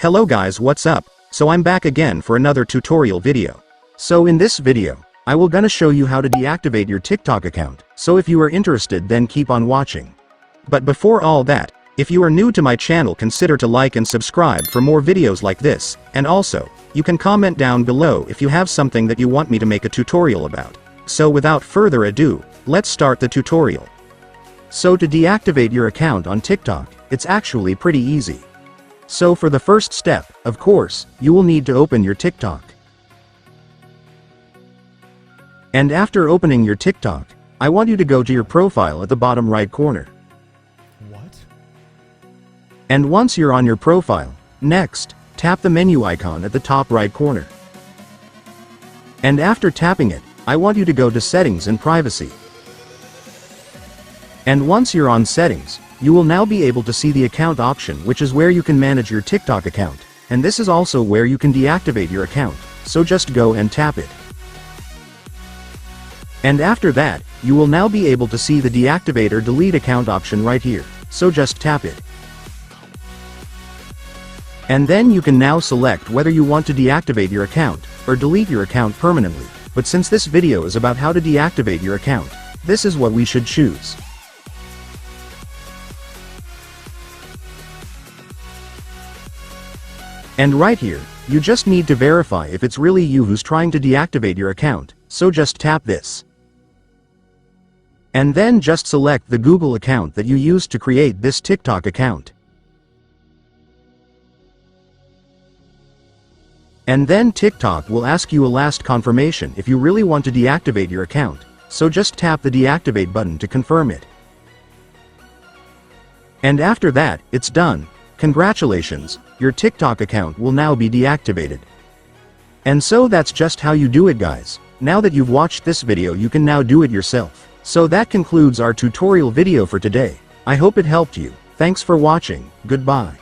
Hello guys, what's up? So I'm back again for another tutorial video. So in this video, I will gonna show you how to deactivate your TikTok account, so if you are interested then keep on watching. But before all that, if you are new to my channel consider to like and subscribe for more videos like this, and also, you can comment down below if you have something that you want me to make a tutorial about. So without further ado, let's start the tutorial. So to deactivate your account on TikTok, it's actually pretty easy. So for the first step, of course, you will need to open your TikTok. And after opening your TikTok, I want you to go to your profile at the bottom right corner. What? And once you're on your profile, next, tap the menu icon at the top right corner. And after tapping it, I want you to go to Settings and Privacy. And once you're on Settings, you will now be able to see the account option, which is where you can manage your TikTok account, and this is also where you can deactivate your account, so just go and tap it. And after that, you will now be able to see the deactivate or delete account option right here, so just tap it. And then you can now select whether you want to deactivate your account, or delete your account permanently, but since this video is about how to deactivate your account, this is what we should choose. And right here, you just need to verify if it's really you who's trying to deactivate your account, so just tap this. And then just select the Google account that you used to create this TikTok account. And then TikTok will ask you a last confirmation if you really want to deactivate your account, so just tap the deactivate button to confirm it. And after that, it's done. Congratulations, your TikTok account will now be deactivated. And so that's just how you do it, guys. Now that you've watched this video, you can now do it yourself. So that concludes our tutorial video for today. I hope it helped you. Thanks for watching. Goodbye.